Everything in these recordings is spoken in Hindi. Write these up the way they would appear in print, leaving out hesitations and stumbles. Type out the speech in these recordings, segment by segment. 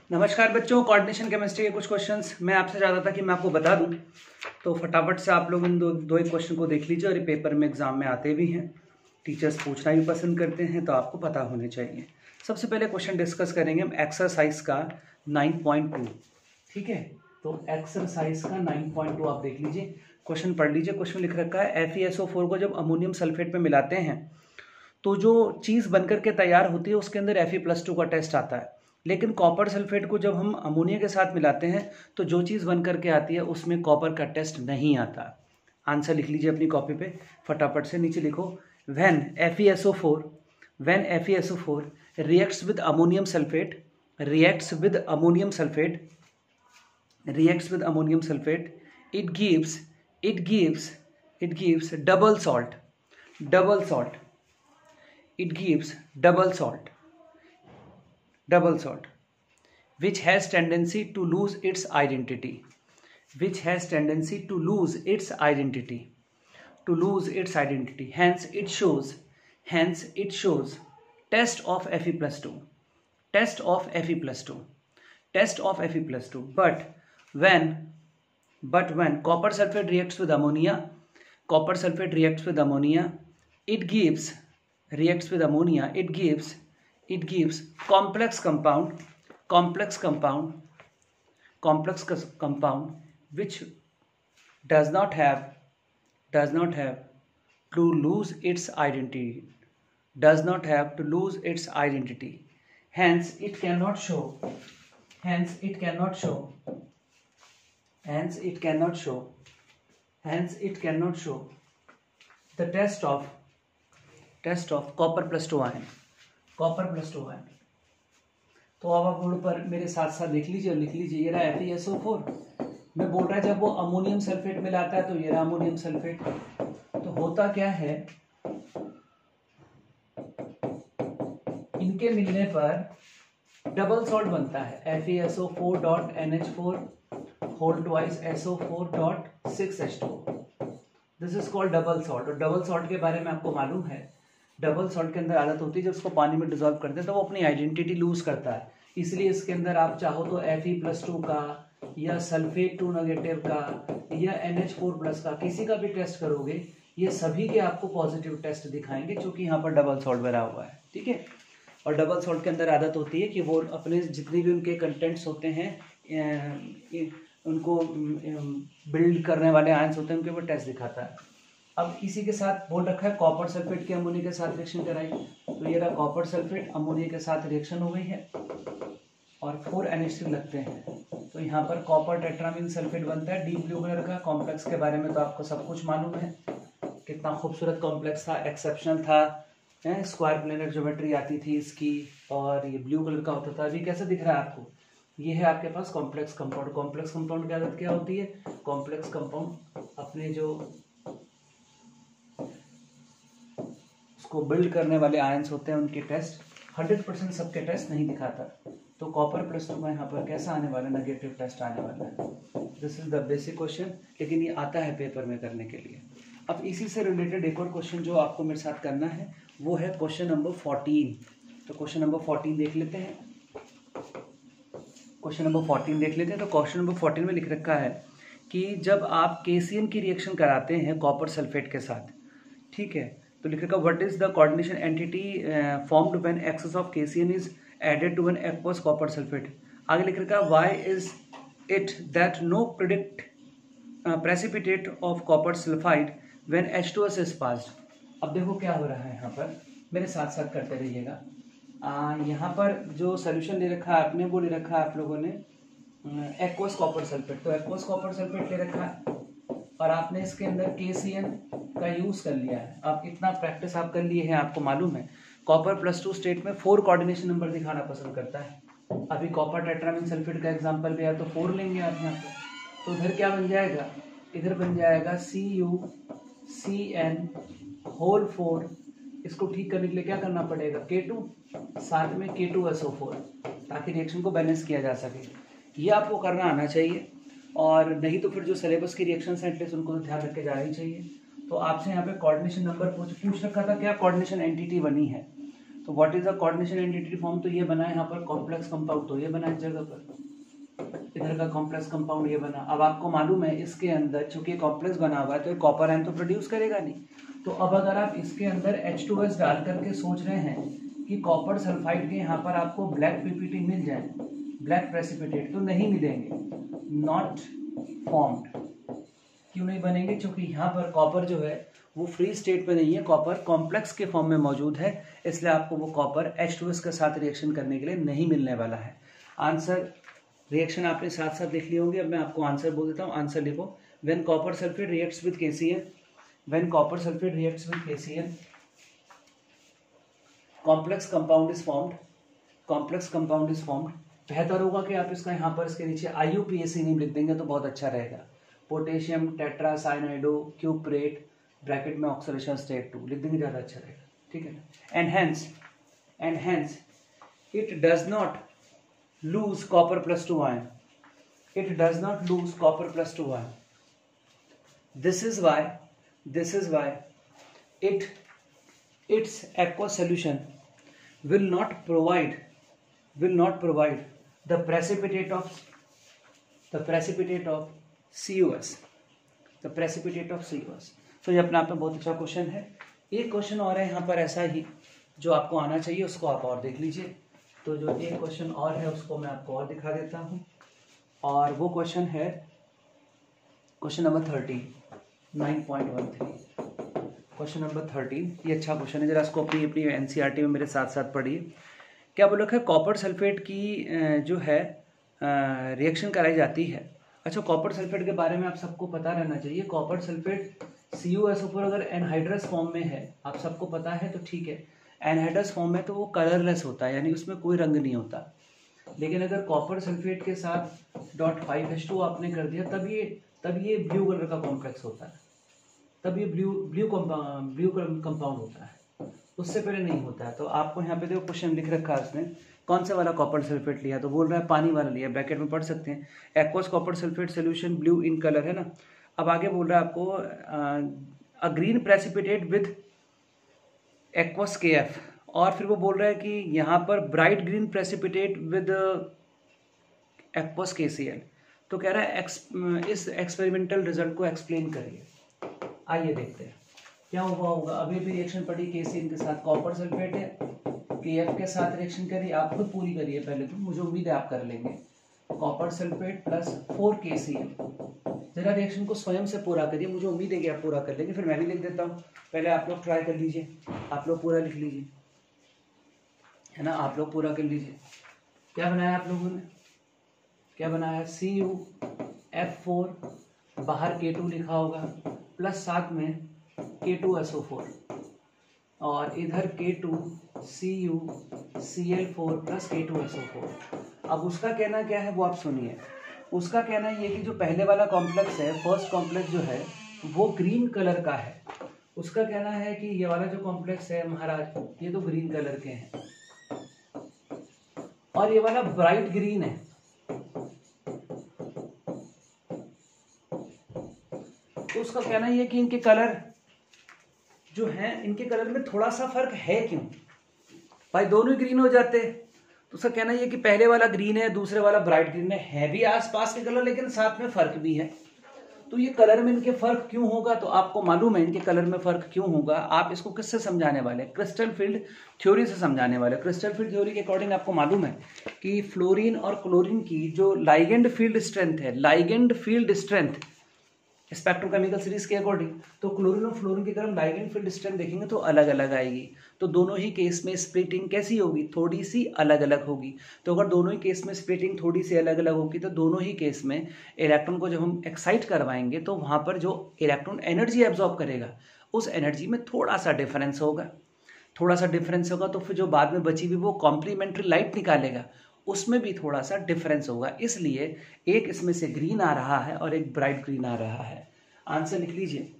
नमस्कार बच्चों, कोऑर्डिनेशन केमिस्ट्री के कुछ क्वेश्चंस मैं आपसे चाहता था कि मैं आपको बता दूं, तो फटाफट से आप लोग इन दो एक क्वेश्चन को देख लीजिए। और ये पेपर में एग्जाम में आते भी हैं, टीचर्स पूछना भी पसंद करते हैं, तो आपको पता होने चाहिए। सबसे पहले क्वेश्चन डिस्कस करेंगे हम एक्सरसाइज का 9.2। ठीक है, तो एक्सरसाइज का 9.2 आप देख लीजिए, क्वेश्चन पढ़ लीजिए। क्वेश्चन लिख रखा है FeSO4 को जब अमोनियम सल्फेट में मिलाते हैं तो जो चीज़ बनकर के तैयार होती है उसके अंदर Fe+2 का टेस्ट आता है। लेकिन कॉपर सल्फेट को जब हम अमोनिया के साथ मिलाते हैं तो जो चीज़ बन करके आती है उसमें कॉपर का टेस्ट नहीं आता। आंसर लिख लीजिए अपनी कॉपी पे, फटाफट से नीचे लिखो। When FeSO4 reacts with ammonium sulphate it gives double salt which has tendency to lose its identity, hence it shows test of Fe+2, but when copper sulfate reacts with ammonia, it gives complex compound which does not have to lose its identity, hence it cannot show the test of copper+2 ion। तो अब आप बोर्ड पर मेरे साथ साथ लिख लीजिए और लिख लीजिए। ये रहा FeSO4, मैं बोल रहा है जब वो अमोनियम सल्फेट मिलाता है तो ये रहा अमोनियम सल्फेट। तो होता क्या है, इनके मिलने पर डबल सॉल्ट बनता है, FeSO4.NH4 whole twice SO4.6H2। This is called double salt. और डबल सॉल्ट के बारे में आपको मालूम है, डबल सॉल्ट के अंदर आदत होती है जब उसको पानी में डिजोल्व करते हैं तो वो अपनी आइडेंटिटी लूज करता है। इसलिए इसके अंदर आप चाहो तो Fe+2 का या सल्फेट 2 नेगेटिव का या NH4+ का किसी का भी टेस्ट करोगे, ये सभी के आपको पॉजिटिव टेस्ट दिखाएंगे, क्योंकि यहाँ पर डबल सॉल्ट भरा हुआ है। ठीक है, और डबल सॉल्ट के अंदर आदत होती है कि वो अपने जितने भी उनके कंटेंट्स होते हैं, उनको बिल्ड करने वाले आयंस होते हैं, उनके ऊपर टेस्ट दिखाता है। अब इसी के साथ बोल रखा है कॉपर सल्फेट के अमोनिया के साथ रिएक्शन कराई, तो ये रहा कॉपर सल्फेट अमोनिया के साथ रिएक्शन हो गई है और 4 NH3 लगते हैं। तो यहाँ पर कॉपर टेट्रामीन सल्फेट बनता है डीप ब्लू कलर का। कॉम्प्लेक्स के बारे में तो आपको सब कुछ मालूम है, कितना खूबसूरत कॉम्प्लेक्स था, एक्सेप्शनल था, स्क्वायर प्लेनर ज्योमेट्री आती थी इसकी, और ये ब्लू कलर का होता था। अभी कैसे दिख रहा है आपको, ये है आपके पास कॉम्प्लेक्स कंपाउंड की आदत क्या होती है, कॉम्प्लेक्स कंपाउंड अपने जो उसको बिल्ड करने वाले आयंस होते हैं उनके टेस्ट 100% सबके टेस्ट नहीं दिखाता। तो Copper+2 का यहाँ पर कैसा आने वाला है, नेगेटिव टेस्ट आने वाला है। This is the basic question, लेकिन ये आता है पेपर में करने के लिए। अब इसी से रिलेटेड एक और क्वेश्चन जो आपको मेरे साथ करना है वो है क्वेश्चन नंबर 14। तो क्वेश्चन नंबर 14 देख लेते हैं। तो क्वेश्चन नंबर 14 में लिख रखा है कि जब आप KCl की रिएक्शन कराते हैं कॉपर सल्फेट के साथ, ठीक है, तो लिख रखा what is the coordination entity formed when excess of KCl is added to an aqueous copper sulphate. आगे लिख रखा why is it that no precipitate of copper sulphide when H2S is passed. अब देखो क्या हो रहा है, यहाँ पर मेरे साथ साथ करते रहिएगा। यहाँ पर जो सोल्यूशन ले रखा है आपने, वो ले रखा है आप लोगों ने एक्वस कॉपर सल्फेट। तो एक्वस कॉपर सल्फेट ले रखा है और आपने इसके अंदर KCl का यूज कर लिया है। अब इतना प्रैक्टिस आप कर लिए हैं, आपको मालूम है Copper+2 स्टेट में 4 कोऑर्डिनेशन नंबर दिखाना पसंद करता है। अभी कॉपर टेट्रामीन सल्फेट का एग्जांपल भी है तो 4 लेंगे आप यहाँ पे, तो इधर क्या बन जाएगा, इधर बन जाएगा CuCN होल 4। इसको ठीक करने के लिए क्या करना पड़ेगा, K2 साथ में K2SO4, ताकि रिएक्शन को बैलेंस किया जा सके। ये आपको करना आना चाहिए, और नहीं तो फिर जो सिलेबस की रिएक्शंस हैं एटलीस्ट उनको तो ध्यान रख के जाना ही चाहिए। तो आपसे यहाँ पे कोऑर्डिनेशन नंबर पूछ रखा था, क्या कोऑर्डिनेशन एंटिटी बनी है, तो what is the coordination entity form, तो ये बना है यहाँ पर कॉम्प्लेक्स कंपाउंड, तो ये बना इस जगह पर, इधर का कॉम्प्लेक्स कंपाउंड ये बना। अब आपको मालूम है इसके अंदर चूंकि कॉम्प्लेक्स बना हुआ है तो कॉपर आयन तो प्रोड्यूस करेगा नहीं। तो अब अगर आप इसके अंदर H2S डाल करके सोच रहे हैं कि कॉपर सल्फाइड के यहाँ पर आपको ब्लैक पीपीटी मिल जाए, ब्लैक प्रेसिपिटेट, तो नहीं मिलेंगे, नॉट फॉर्म्ड। क्यों नहीं बनेंगे? क्योंकि यहाँ पर कॉपर जो है वो फ्री स्टेट में नहीं है, कॉपर कॉम्प्लेक्स के फॉर्म में मौजूद है, इसलिए आपको वो कॉपर H2S के साथ रिएक्शन करने के लिए नहीं मिलने वाला है। आंसर रिएक्शन आपने साथ साथ लिख ली होंगी। अब मैं आपको आंसर बोल देता हूँ। आंसर लिखो, when copper sulphate reacts with KCl, when copper sulphate reacts with KCl, complex compound is formed, complex compound is formed. बेहतर होगा कि आप इसका यहाँ पर इसके नीचे IUPAC नहीं लिख देंगे तो बहुत अच्छा रहेगा। Potassium tetra cyanido cuprate bracket में ऑक्सीडेशन स्टेट 2 लिख देंगे, ज़्यादा अच्छा रहेगा, ठीक है ना। And hence it does not lose copper plus 2 ion, it does not lose copper plus 2 ion. This is why its aqueous solution will not provide the precipitate of CuS, the precipitate of CuS। तो ये अपने आप में बहुत अच्छा क्वेश्चन है। एक क्वेश्चन और है यहाँ पर ऐसा ही जो आपको आना चाहिए, उसको आप और देख लीजिए। तो जो एक क्वेश्चन और है उसको मैं आपको और दिखा देता हूँ, और वो क्वेश्चन है क्वेश्चन नंबर 13, 9.13, क्वेश्चन नंबर 13। ये अच्छा क्वेश्चन है, जरा इसको अपनी NCERT में मेरे साथ साथ पढ़िए। क्या बोला है? कॉपर सल्फेट की जो है रिएक्शन कराई जाती है। अच्छा, कॉपर सल्फेट के बारे में आप सबको पता रहना चाहिए। कॉपर सल्फेट CuSO4 अगर एनहाइड्रस फॉर्म में है, आप सबको पता है तो ठीक है। एनहाइड्रस फॉर्म में तो वो कलरलेस होता है, यानी उसमें कोई रंग नहीं होता। लेकिन अगर कॉपर सल्फेट के साथ .5H2 आपने कर दिया तब ये ब्लू कलर का कॉम्प्लेक्स होता है, तब ये ब्लू कंपाउंड होता है, उससे पहले नहीं होता है। तो आपको यहाँ पे देखो क्वेश्चन लिख रखा है उसने, कौन सा वाला कॉपर सल्फेट लिया, तो बोल रहा है पानी वाला लिया, ब्रैकेट में पढ़ सकते हैं, aqueous copper sulphate solution blue in colour, है ना। अब आगे बोल रहा है आपको a green precipitate with aqueous KF, और फिर वो बोल रहा है कि यहाँ पर bright green precipitate with aqueous KCl। तो कह रहा है इस एक्सपेरिमेंटल रिजल्ट को एक्सप्लेन करिए। आइए देखते हैं क्या हुआ होगा। अभी भी रिएक्शन पड़ी KCl के साथ, कॉपर सल्फेट है, KF के साथ रिएक्शन करिए, आप खुद पूरी करिए पहले, तो मुझे उम्मीद है आप कर लेंगे। कॉपर सल्फेट प्लस 4 KCl, जरा रिएक्शन को स्वयं से पूरा करिए, मुझे उम्मीद है कि आप पूरा कर लेंगे। फिर मैं भी लिख देता हूँ, पहले आप लोग ट्राई कर लीजिए, आप लोग पूरा लिख लीजिए, है ना, आप लोग पूरा कर लीजिए। क्या बनाया आप लोगों ने, क्या बनाया? CuF4, बाहर K2 लिखा होगा, प्लस साथ में K2SO4, और इधर K2CuCl4 प्लस K2SO4। अब उसका कहना क्या है वो आप सुनिए। उसका कहना ये कि जो पहले वाला कॉम्प्लेक्स है, फर्स्ट कॉम्प्लेक्स जो है वो ग्रीन कलर का है। उसका कहना है कि ये वाला जो कॉम्प्लेक्स है महाराज, ये तो ग्रीन कलर के हैं, और ये वाला ब्राइट ग्रीन है। तो उसका कहना ये कि इनके कलर जो हैं, इनके कलर में थोड़ा सा फर्क है। क्यों भाई, दोनों ही ग्रीन हो जाते। तो उसका कहना ये कि पहले वाला ग्रीन है, दूसरे वाला ब्राइट ग्रीन है भी आसपास के कलर, लेकिन साथ में फर्क भी है। तो ये कलर में इनके फर्क क्यों होगा, तो आपको मालूम है इनके कलर में फर्क क्यों होगा। आप इसको किससे समझाने वाले? क्रिस्टल फील्ड थ्योरी से समझाने वाले। क्रिस्टल फील्ड थ्योरी के अकॉर्डिंग आपको मालूम है कि फ्लोरीन और क्लोरीन की जो लाइगेंड फील्ड स्ट्रेंथ है, ligand field strength spectrochemical series के अकॉर्डिंग, तो क्लोरीन और फ्लोरीन की तरफ लाइगेंड फील्ड स्ट्रेंथ देखेंगे तो अलग अलग आएगी। तो दोनों ही केस में स्प्लिटिंग कैसी होगी? थोड़ी सी अलग अलग होगी। तो अगर दोनों ही केस में स्प्लिटिंग थोड़ी सी अलग अलग होगी तो दोनों ही केस में इलेक्ट्रॉन को जब हम एक्साइट करवाएंगे तो वहां पर जो इलेक्ट्रॉन एनर्जी एब्जॉर्ब करेगा उस एनर्जी में थोड़ा सा डिफरेंस होगा। थोड़ा सा डिफरेंस होगा तो फिर जो बाद में बची हुई वो कॉम्प्लीमेंट्री लाइट निकालेगा, उसमें भी थोड़ा सा डिफरेंस होगा। इसलिए एक इसमें से ग्रीन आ रहा है और एक ब्राइट ग्रीन आ रहा है। आंसर लिख लीजिए,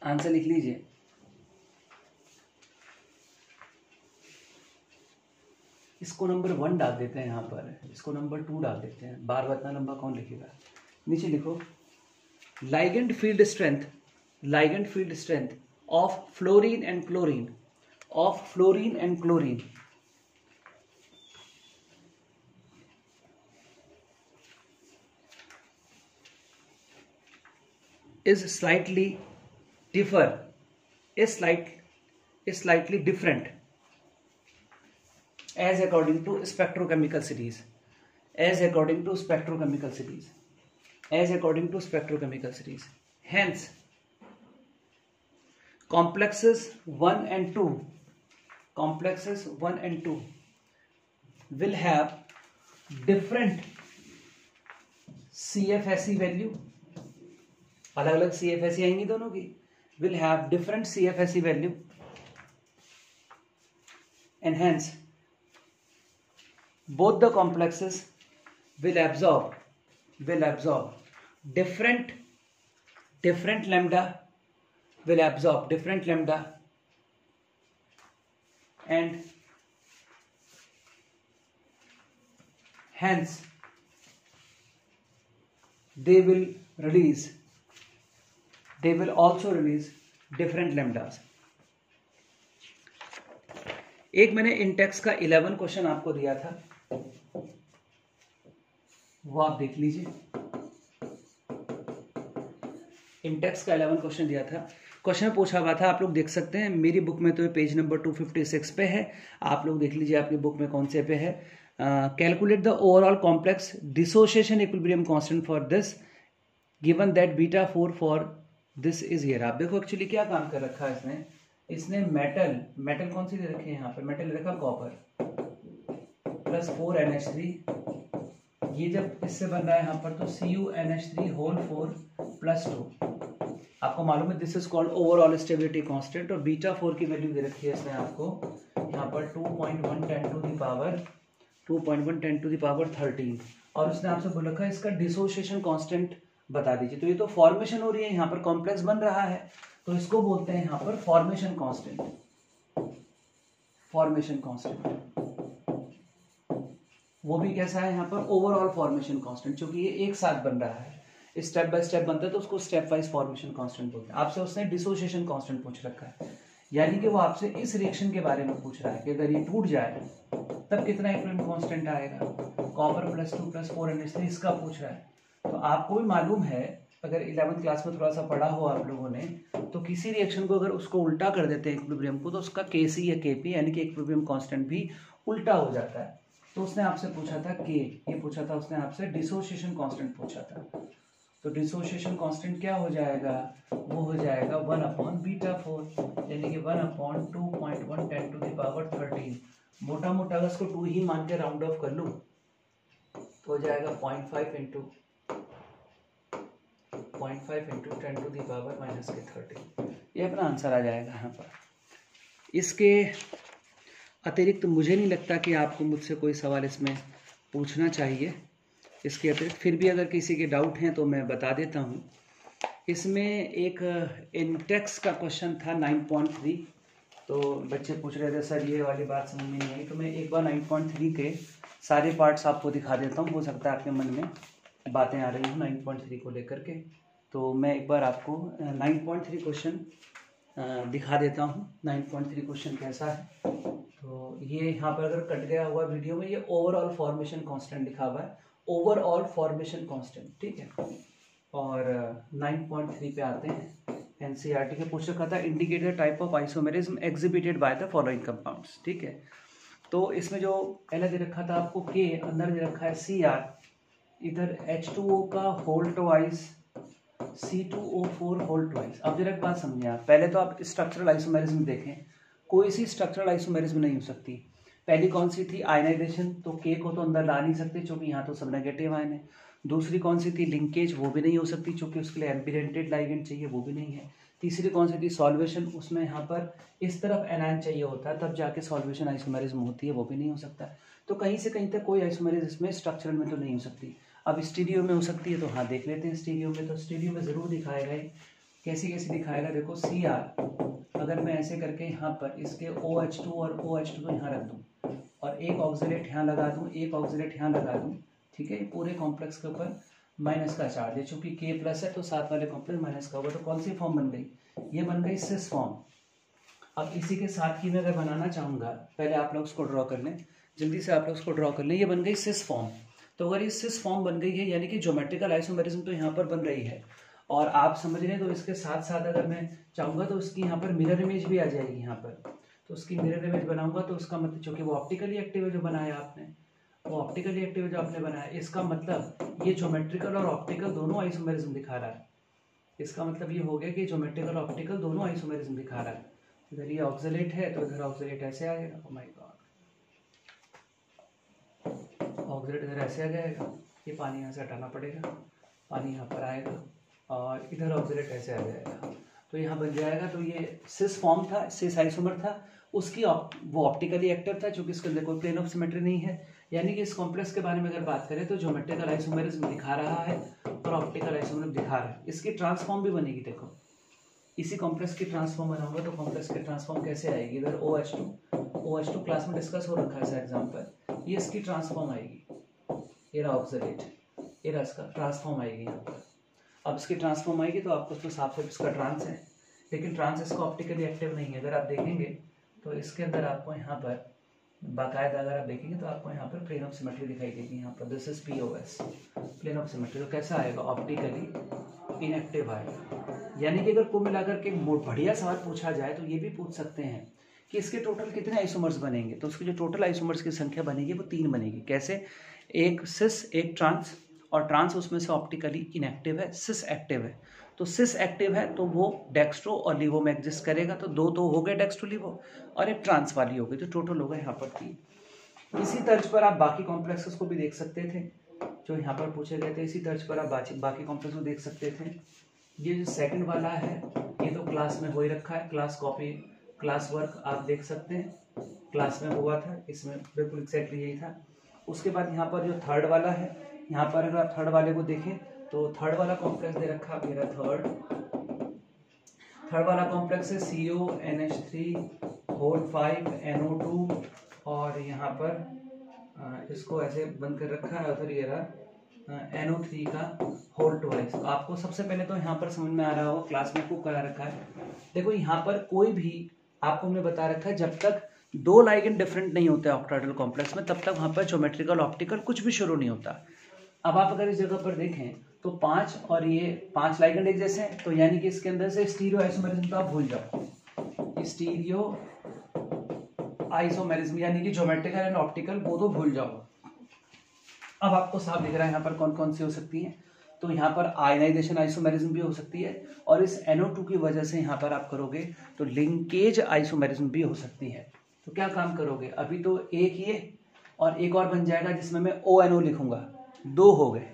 आंसर लिख लीजिए। इसको नंबर 1 डाल देते हैं यहाँ पर, इसको नंबर 2 डाल देते हैं, बार बार इतना लंबा कौन लिखेगा। नीचे लिखो ligand field strength of fluorine and chlorine of fluorine and chlorine is slightly different as according to spectrochemical series, hence complexes 1 and 2 will have different CFSE value, अलग अलग CFSE आएंगी दोनों की, will have different CFSE value and hence both the complexes will absorb different lambda, and hence they will also release different lambdas. एक मैंने इंटेक्स का 11 क्वेश्चन आपको दिया था, वो आप देख लीजिए. इंटेक्स का 11 क्वेश्चन दिया था. क्वेश्चन पूछा हुआ था, आप लोग देख सकते हैं मेरी बुक में तो ये पेज नंबर 256 पे है, आप लोग देख लीजिए आपकी बुक में कौन से पे है. Calculate the overall complex dissociation equilibrium constant for this given that beta 4 for this is here. आप देखो एक्चुअली क्या काम कर रखा है इसने मेटल कौन सी दे रखी है यहाँ पर, मेटल रखा कॉपर प्लस 4NH3. ये जब इससे बन रहा है यहाँ पर तो CuNH3 होल 4 प्लस 2. आपको मालूम है this is called overall stability constant. और बीटा 4 की वैल्यू दे रखी है इसने आपको यहाँ पर 2.1 टू द पावर 13. और उसने आपसे बोल रखा है इसका डिसोसिएशन कांस्टेंट बता दीजिए. तो ये तो फॉर्मेशन हो रही है, यहाँ पर कॉम्प्लेक्स बन रहा है, तो इसको बोलते हैं यहाँ पर फॉर्मेशन कांस्टेंट. वो भी कैसा है यहाँ पर ओवरऑल फॉर्मेशन कांस्टेंट, क्योंकि ये एक साथ बन रहा है, स्टेप बाय स्टेप बनता है तो उसको स्टेप वाइज फॉर्मेशन कांस्टेंट बोलते हैं. आपसे उसने डिसोसिएशन कांस्टेंट पूछ रखा है, यानी कि वो आपसे इस रिएक्शन के बारे में पूछ रहा है कि अगर ये टूट जाए तब कितना इक्विलिब्रियम कांस्टेंट आएगा. कॉपर प्लस 2 प्लस 4NH3 इसका पूछ रहा है. तो आपको भी मालूम है, अगर 11th क्लास में थोड़ा सा पढ़ा हो आप लोगों ने, तो किसी रिएक्शन को अगर उसको उल्टा कर देते हैं इक्विलिब्रियम को, तो उसका Kc या Kp यानी कि इक्विलिब्रियम कांस्टेंट भी उल्टा हो जाता है. तो उसने आपसे पूछा था K, ये पूछा था उसने आपसे डिसोसिएशन कांस्टेंट पूछा था. तो डिसोसिएशन कांस्टेंट क्या हो जाएगा, वो हो जाएगा 1/β4 यानी कि 1/2.1 10 टू द पावर 13. मोटा मोटा अगर इसको 2 ही मान के राउंड ऑफ कर लूँ तो हो जाएगा 0.5 इंटू 10 टू द पावर -13. ये अपना आंसर आ जाएगा यहाँ पर. इसके अतिरिक्त तो मुझे नहीं लगता कि आपको मुझसे कोई सवाल इसमें पूछना चाहिए. इसके अतिरिक्त फिर भी अगर किसी के डाउट हैं तो मैं बता देता हूँ. इसमें एक इंटेक्स का क्वेश्चन था 9.3. तो बच्चे पूछ रहे थे सर ये वाली बात समझ में नहीं आई, तो मैं एक बार 9.3 के सारे पार्ट्स आपको दिखा देता हूँ. हो सकता है आपके मन में बातें आ रही हूँ 9.3 को लेकर के. तो मैं एक बार आपको 9.3 क्वेश्चन दिखा देता हूँ. 9.3 क्वेश्चन कैसा है, तो ये यहाँ पर अगर कट गया हुआ वीडियो में, ये ओवरऑल फॉर्मेशन कांस्टेंट लिखा हुआ है, ओवरऑल फॉर्मेशन कांस्टेंट, ठीक है. और 9.3 पे आते हैं. एनसीईआरटी के पूछ रखा था indicate the type of isomerism exhibited by the following compounds, ठीक है. तो इसमें जो पहले दे रखा था आपको के, अंदर दे रखा है Cr, इधर H2O का whole twice, C2O4 whole twice. अब जरा एक बात समझिए आप, पहले तो आप स्ट्रक्चरल आइसोमेरिज्म देखें. कोई सी स्ट्रक्चरल आइसोमेरिज्म नहीं हो सकती. पहली कौन सी थी, आयनाइजेशन. तो के को तो अंदर ला नहीं सकते क्योंकि यहाँ तो सब नेगेटिव आयन है. दूसरी कौन सी थी, लिंकेज. वो भी नहीं हो सकती क्योंकि उसके लिए एम्पिरेंटेड लाइगेंड चाहिए, वो भी नहीं है. तीसरी कौन सी थी, सॉल्वेशन. उसमें यहाँ पर इस तरफ एनायन चाहिए होता है तब जाके सॉल्वेशन आइसोमेरिज्म होती है, वो भी नहीं हो सकता. तो कहीं से कहीं तक कोई आइसोमेरिज्म इसमें स्ट्रक्चरल में तो नहीं हो सकती. अब स्टीरियो में हो सकती है, तो हाँ देख लेते हैं स्टीरियो में. तो स्टीरियो में ज़रूर दिखाएगा ही. कैसी कैसी दिखाएगा, देखो Cr अगर मैं ऐसे करके यहाँ पर इसके OH2 और OH2 को यहाँ रख दूँ और एक ऑक्सीलेट यहाँ लगा दूँ, एक ऑक्सीलेट यहाँ लगा दूँ, ठीक है. पूरे कॉम्प्लेक्स के ऊपर माइनस का चार्ज है, चूंकि K+ है तो साथ वाले कॉम्प्लेक्स माइनस का होगा. तो कौन सी फॉर्म बन गई, ये बन गई सिस फॉर्म. अब इसी के साथ ही मैं अगर बनाना चाहूँगा, पहले आप लोग उसको ड्रॉ कर लें, जल्दी से आप लोग उसको ड्रॉ कर लें। ये बन गई सिस फॉर्म। तो अगर ये सिस फॉर्म बन गई है यानी कि ज्योमेट्रिकल आइसोमेरिज्म तो यहाँ पर बन रही है, और आप समझ रहे हैं। तो इसके साथ साथ अगर मैं चाहूँगा तो उसकी यहाँ पर मिरर इमेज भी आ जाएगी यहाँ पर। तो उसकी मिरर इमेज बनाऊंगा तो उसका मतलब, चूँकि वो ऑप्टिकली एक्टिव है जो बनाया आपने, वो ऑप्टिकली एक्टिव जो आपने बनाया, इसका मतलब ये ज्योमेट्रिकल और ऑप्टिकल दोनों आइसोमेरिज्म दिखा रहा है। इसका मतलब ये हो गया कि ज्योमेट्रिकल ऑप्टिकल दोनों आइसोमेरिज्म दिखा रहा है। इधर ये ऑक्सीलेट है तो इधर ऑक्सीलेट ऐसे आएगा। ओ माय गॉड, ऑक्सीलेट इधर ऐसे आ जाएगा। ये पानी यहाँ से हटाना पड़ेगा, पानी यहाँ पर आएगा, और इधर ऑक्सीलेट ऐसे आ जाएगा। तो यहाँ बन जाएगा। तो ये सिस फॉर्म था, सिस आइसोमर था, उसकी वो ऑप्टिकली एक्टिव था, क्योंकि इसके अंदर कोई प्लेन ऑफ सिमेट्री नहीं है। यानी कि इस कॉम्प्लेक्स के बारे में अगर बात करें तो ज्योमेट्रिकल आइसोमेरिज्म दिखा रहा है और ऑप्टिकल आइसोमेरिज्म दिखा रहा है। इसकी ट्रांसफॉर्म भी बनेगी। देखो, इसी कॉम्प्लेक्स की ट्रांसफॉर्म बनाऊंगा तो कॉम्प्लेक्स की ट्रांसफॉर्म कैसे आएगी? इधर OH2 क्लास में डिस्कस हो रखा है ऐसा एग्जाम्पल। ये इसकी ट्रांसफॉर्म आएगी, ये रहा ऑक्सीलेट, ये रहा इसका ट्रांसफॉर्म आएगी यहाँ पर। अब इसकी ट्रांसफॉर्म आएगी तो आपको तो साफ साफ इसका ट्रांस है, लेकिन ट्रांस इसका ऑप्टिकली एक्टिव नहीं है। अगर आप देखेंगे तो इसके अंदर आपको यहाँ पर बाकायदा अगर आप देखेंगे तो आपको यहाँ पर प्लेन ऑफ सिमेट्री दिखाई देगी। यहाँ पर this is POS, plane of symmetry. तो कैसा आएगा? ऑप्टिकली इनएक्टिव आएगा। यानी कि अगर कुल मिलाकर के बढ़िया सवाल पूछा जाए तो ये भी पूछ सकते हैं कि इसके टोटल कितने आइसोमर्स बनेंगे। तो उसकी जो टोटल आइसोमर्स की संख्या बनेगी वो 3 बनेगी। कैसे? एक सिस, एक ट्रांस, और ट्रांस उसमें से ऑप्टिकली इनएक्टिव है, सिस एक्टिव है। तो सिस एक्टिव है तो वो डेक्स्ट्रो और लीवो में एग्जिस्ट करेगा। तो 2 तो हो गए डेक्स्ट्रो लीवो, और एक ट्रांस वाली हो गई। तो टोटल होगा यहाँ पर 3। इसी तर्ज पर आप बाकी कॉम्प्लेक्सेस को भी देख सकते थे जो यहाँ पर पूछे गए थे। इसी तर्ज पर आप बाकी कॉम्प्लेक्स को देख सकते थे। ये जो सेकंड वाला है ये तो क्लास में हो ही रखा है, क्लास कॉपी, क्लास वर्क आप देख सकते हैं, क्लास में हुआ था, इसमें बिल्कुल एक्जैक्टली यही था। उसके बाद यहाँ पर जो थर्ड वाला है, यहाँ पर अगर आप थर्ड वाले को देखें तो थर्ड वाला कॉम्प्लेक्स दे रखा है मेरा थर्ड वाला कॉम्प्लेक्स है CONH3 होल 5 NO2, और यहाँ पर इसको ऐसे बंद कर रखा है। उधर ये रहा NO3 का होल 2। आपको सबसे पहले तो यहाँ पर समझ में आ रहा होगा, क्लास में खूब करा रखा है। देखो यहाँ पर कोई भी आपको हमने बता रखा है, जब तक 2 लाइगेंड डिफरेंट नहीं होते ऑक्टाहेड्रल कॉम्प्लेक्स में, तब तक वहाँ पर ज्योमेट्रिकल ऑप्टिकल कुछ भी शुरू नहीं होता। अब आप अगर इस जगह पर देखें तो 5 और ये 5 लाइगेंड एक जैसे हैं, तो यानी कि इसके अंदर से स्टीरियो आइसोमेरिज्म तो आप भूल जाओ। स्टीरियो आइसोमेरिज्म यानी कि ज्योमेट्रिकल एंड ऑप्टिकल वो तो भूल जाओ। अब आपको साफ दिख रहा है यहाँ पर कौन कौन सी हो सकती हैं। तो यहाँ पर आयनाइजेशन आइसोमेरिज्म भी हो सकती है, और इस NO2 की वजह से यहाँ पर आप करोगे तो लिंकेज आइसोमेरिज्म भी हो सकती है। तो क्या काम करोगे? अभी तो एक ये और एक और बन जाएगा जिसमें मैं ONO लिखूंगा, 2 हो गए।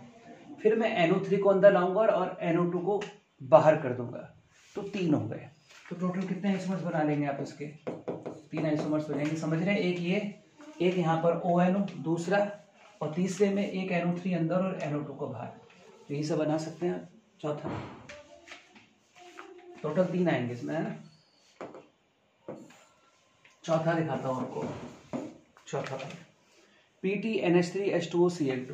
फिर मैं NO3 को अंदर लाऊंगा और NO2 को बाहर कर दूंगा, तो 3 हो गए। तो टोटल कितने आइसोमर्स बना लेंगे आप इसके? 3 आइसोमर्स हो जाएंगे। समझ रहे हैं? एक ये, एक यहाँ पर ONO दूसरा, और तीसरे में एक NO3 अंदर और NO2 को बाहर। तो यही सब बना सकते हैं। चौथा टोटल 3 आएंगे इसमें, है ना। चौथा दिखाता हूँ आपको। चौथा PTNH3H2OCl2,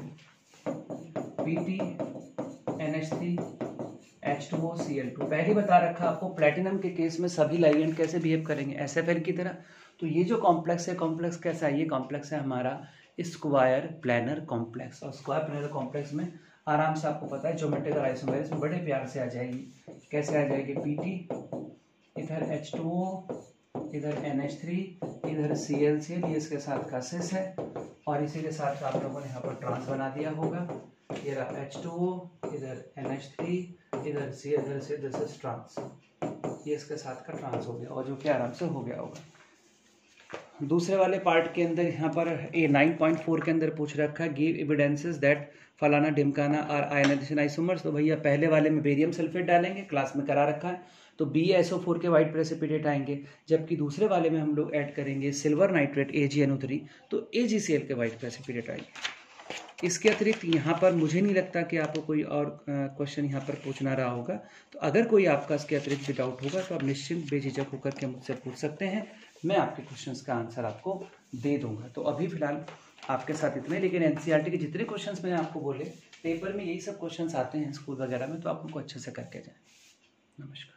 PTNH3H2OCl2। पहले बता रखा आपको प्लेटिनम के केस में सभी लाइगेंड कैसे बिहेव करेंगे, SFL की तरह। तो ये जो कॉम्प्लेक्स है, कॉम्प्लेक्स कैसा है? ये कॉम्प्लेक्स है हमारा स्क्वायर प्लानर कॉम्प्लेक्स, और स्क्वायर प्लानर कॉम्प्लेक्स में आराम से आपको पता है ज्योमेट्रिकल आइसोमेरिज्म बड़े प्यार से आ जाएगी। कैसे आ जाएगी? PT, इधर H2O, इधर NH3, इधर ClCl, ये इसके साथ का सिस है, और इसी के साथ आप लोगों ने यहाँ पर ट्रांस बना दिया होगा। ये रहा H2O, इधर NH3, इधर Cl, इधर से दिस इज ट्रांस। ये इसके साथ का ट्रांस हो गया, और जो कि आराम से हो गया होगा। दूसरे वाले पार्ट के अंदर यहाँ पर A 9.4 के अंदर पूछ रखा है, गिव एविडेंसेस दैट फलाना ढिमकाना आर आयनाइजेशन आइसोमर्स। तो भैया पहले वाले में बेरियम सल्फेट डालेंगे, क्लास में करा रखा है, तो BaSO4 के वाइट प्रेसिपिटेट आएंगे। जबकि दूसरे वाले में हम लोग ऐड करेंगे सिल्वर नाइट्रेट AgNO3, तो AgCl के वाइट प्रेसिपिटेट आएंगे। इसके अतिरिक्त यहाँ पर मुझे नहीं लगता कि आपको कोई और क्वेश्चन यहाँ पर पूछना रहा होगा। तो अगर कोई आपका इसके अतिरिक्त भी डाउट होगा तो आप निश्चिंत बेझिझक होकर के मुझसे पूछ सकते हैं, मैं आपके क्वेश्चंस का आंसर आपको दे दूंगा। तो अभी फिलहाल आपके साथ इतने, लेकिन NCERT के जितने क्वेश्चंस मैंने आपको बोले पेपर में यही सब क्वेश्चंस आते हैं स्कूल वगैरह में, तो आप उनको अच्छे से करके जाएं। नमस्कार।